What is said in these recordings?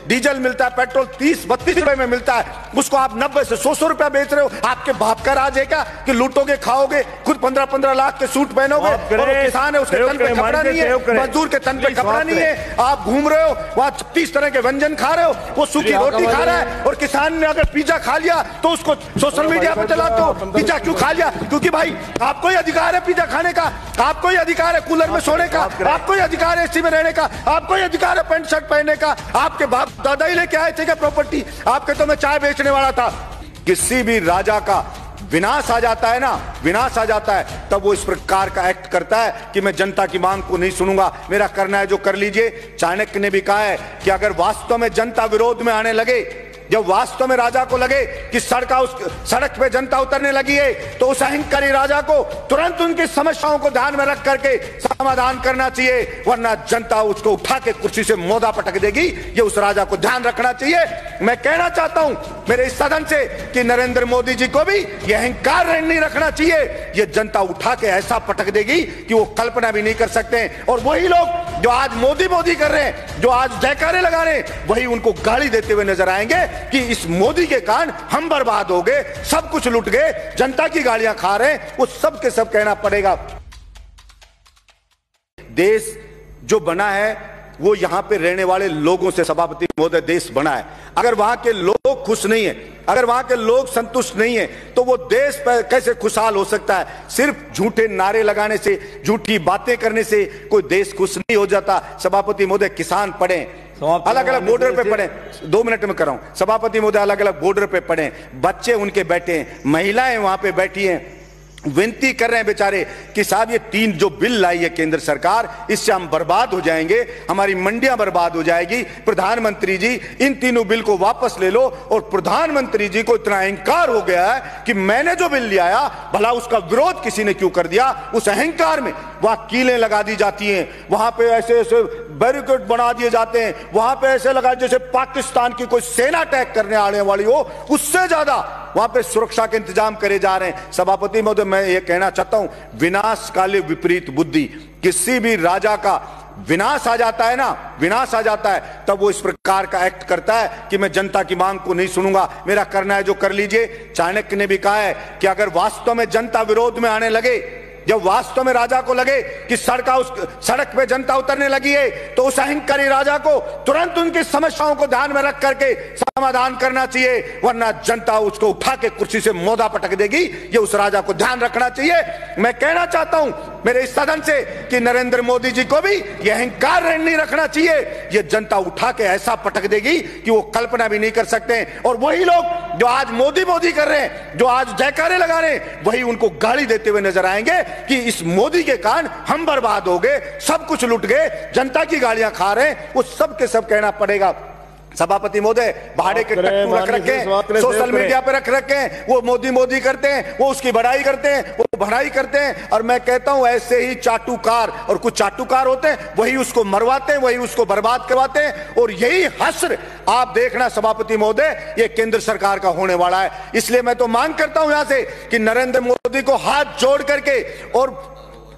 Diesel मिलता है, petrol 30-32 रुपए में मिलता है, उसको आप 90 से 100 रुपया बेच रहे हो। आपके बाप का राज है क्या कि लूटोगे, खाओगे, खुद 15-15 लाख के सूट पहनोगे, और किसान है उसके तन पे कपड़ा नहीं है, मजदूर के तन पे कपड़ा नहीं है, आप घूम रहे हो वहां 36 तरह के व्यंजन खा रहे हो, वो सूखी रोटी खा रहा है, और किसान ने अगर पिज्जा खा लिया तो उसको सोशल मीडिया पे चलाते हो। पिज्जा क्यों खा लिया? क्योंकि भाई आपको ही अधिकार है पिज्जा खाने का, आपको ही अधिकार है कूलर में सोने का, आपको ही अधिकार है एसी में रहने का, आपको ही अधिकार है पैंट शर्ट पहनने का। आपके बाप दादा ही लेके आए थे क्या प्रॉपर्टी? आपके तो मैं चाय बेचने वाला था। किसी भी राजा का विनाश आ जाता है ना, विनाश आ जाता है, तब वो इस प्रकार का एक्ट करता है कि मैं जनता की मांग को नहीं सुनूंगा, मेरा करना है जो कर लीजिए। चाणक्य ने भी कहा है कि अगर वास्तव में जनता विरोध में आने लगे, जब वास्तव में राजा को लगे कि सड़क पे जनता उतरने लगी है, तो उस अहंकारी राजा को तुरंत उनकी समस्याओं को ध्यान में रख करके समाधान करना चाहिए, वरना जनता उसको उठा के कुर्सी से मोदा पटक देगी। ये उस राजा को ध्यान रखना चाहिए। मैं कहना चाहता हूं मेरे इस सदन से कि नरेंद्र मोदी जी को भी ये अहंकार नहीं रखना चाहिए। ये जनता उठा के ऐसा पटक देगी कि वो कल्पना भी नहीं कर सकते। और वही लोग जो आज मोदी मोदी कर रहे हैं, जो आज जयकारे लगा रहे हैं, वही उनको गाली देते हुए नजर आएंगे कि इस मोदी के कारण हम बर्बाद हो गए, सब कुछ लुट गए, जनता की गालियां खा रहे हैं। वो सब के सब कहना पड़ेगा। देश जो बना है वो यहां पे रहने वाले लोगों से, सभापति महोदय, देश बना है। अगर वहां के लोग खुश नहीं है, अगर वहां के लोग संतुष्ट नहीं है, तो वो देश पर कैसे खुशहाल हो सकता है? सिर्फ झूठे नारे लगाने से, झूठी बातें करने से कोई देश खुश नहीं हो जाता। सभापति महोदय, किसान पढ़े, अलग अलग बॉर्डर पे पड़े, 2 मिनट में कर रहा हूं सभापति महोदय, अलग अलग बॉर्डर पे पड़े, बच्चे उनके बैठे हैं, महिलाएं वहां पे बैठी हैं, विनती कर रहे हैं बेचारे कि साहब ये 3 जो बिल लाई है केंद्र सरकार, इससे हम बर्बाद हो जाएंगे, हमारी मंडियां बर्बाद हो जाएगी। प्रधानमंत्री जी इन तीनों बिल को वापस ले लो। और प्रधानमंत्री जी को इतना अहंकार हो गया है कि मैंने जो बिल ले आया, भला उसका विरोध किसी ने क्यों कर दिया? उस अहंकार में वहां कीलें लगा दी जाती हैं, वहां पे ऐसे ऐसे बैरिकेड बना दिए जाते हैं, वहां पे ऐसे लगा जैसे पाकिस्तान की कोई सेना अटैक करने आने वाली हो, उससे ज्यादा वहां पे सुरक्षा के इंतजाम करे जा रहे हैं। सभापति महोदय, मैं ये कहना चाहता हूं, विनाश काले विपरीत बुद्धि। किसी भी राजा का विनाश आ जाता है ना, विनाश आ जाता है, तब वो इस प्रकार का एक्ट करता है कि मैं जनता की मांग को नहीं सुनूंगा, मेरा करना है जो कर लीजिए। चाणक्य ने भी कहा है कि अगर वास्तव में जनता विरोध में आने लगे, जब वास्तव में राजा को लगे कि सड़क पे जनता उतरने लगी है, तो उस अहंकारी राजा को तुरंत उनकी समस्याओं को ध्यान में रख करके समाधान करना चाहिए, वरना जनता उसको उठा के कुर्सी से मोदा पटक देगी। ये उस राजा को ध्यान रखना चाहिए। मैं कहना चाहता हूं मेरे इस सदन से कि नरेंद्र मोदी जी को भी ये अहंकार नहीं रखना चाहिए। ये जनता उठा के ऐसा पटक देगी कि वो कल्पना भी नहीं कर सकते। और वही लोग जो आज मोदी मोदी कर रहे हैं, जो आज जयकारे लगा रहे हैं, वही उनको गाली देते हुए नजर आएंगे कि इस मोदी के कारण हम बर्बाद हो गए, सब कुछ लुट गए, जनता की गालियां खा रहे हैं। वो सब के सब कहना पड़ेगा। सभापति महोदय, भाड़े के टट्टू रख रखे हैं, सोशल मीडिया पे रख रखे हैं, वो मोदी मोदी करते हैं, वो उसकी बड़ाई करते हैं, वो भड़ाई करते हैं। और मैं कहता हूं ऐसे ही चाटुकार, और कुछ चाटुकार होते हैं, वही उसको मरवाते हैं, वही उसको बर्बाद करवाते हैं। और यही हश्र आप देखना सभापति महोदय, ये केंद्र सरकार का होने वाला है। इसलिए मैं तो मांग करता हूं यहां से कि नरेंद्र मोदी को हाथ जोड़ करके और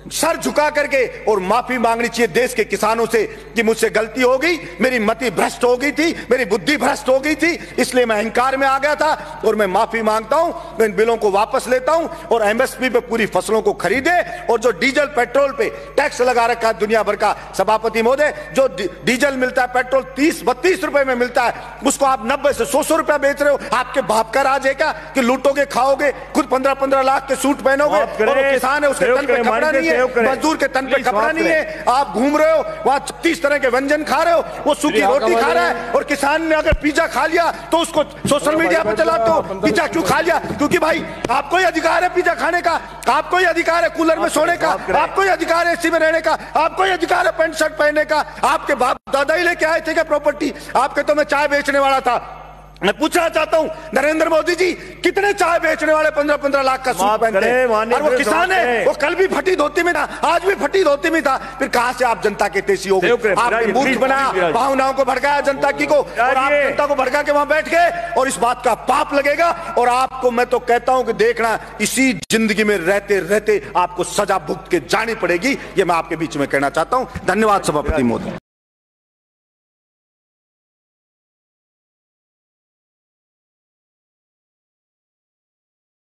सर झुका करके और माफी मांगनी चाहिए देश के किसानों से कि मुझसे गलती हो गई, मेरी मति भ्रष्ट हो गई थी, मेरी बुद्धि भ्रष्ट हो गई थी, इसलिए मैं अहंकार में आ गया था और मैं माफी मांगता हूं, मैं इन बिलों को वापस लेता हूं और एमएसपी पे पूरी फसलों को खरीदे। और जो डीजल पेट्रोल पे टैक्स लगा रखा है दुनिया भर का, सभापति महोदय, जो डीजल मिलता है, पेट्रोल 30-32 रुपए में मिलता है, उसको आप 90 से 100 रुपया बेच रहे हो। आपके बाप का राज है क्या कि लूटोगे, खाओगे, खुद 15-15 लाख के सूट पहनोगे, और किसान है उसके तन पे कपड़ा नहीं है, मजदूर के तन पे कपड़ा नहीं है, आप घूम रहे हो वहां 36 तरह के व्यंजन खा रहे हो, वो सूखी रोटी खा रहा है। और किसान ने अगर पिज्जा खा लिया तो उसको सोशल मीडिया पे चलाते हो, पिज्जा क्यों खा लिया? क्योंकि भाई आपको ही अधिकार है पिज्जा खाने का, आपको ही अधिकार है कूलर में सोने का, आपको ही अधिकार है एसी में रहने का, आपको ही अधिकार है पैंट शर्ट पहनने का। आपके बाप दादा ही लेके आए थे क्या प्रॉपर्टी? आपके तो मैं चाय बेचने वाला था। मैं पूछना चाहता हूं नरेंद्र मोदी जी, कितने चाय बेचने वाले 15-15 लाख का सूट पहनते हैं? और वो किसान है, वो कल भी फटी धोती में था, आज भी फटी धोती में था, फिर कहां से आप जनता के तेजी हो गए? आपने मूर्ख बनाया, भावनाओं को भड़काया जनता की को, और आप जनता को भड़का के वहां बैठ गए, और इस बात का पाप लगेगा। और आपको मैं तो कहता हूं कि देखना, इसी जिंदगी में रहते रहते आपको सजा भुगत के जानी पड़ेगी। ये मैं आपके बीच में कहना चाहता हूं। धन्यवाद सभापति महोदय।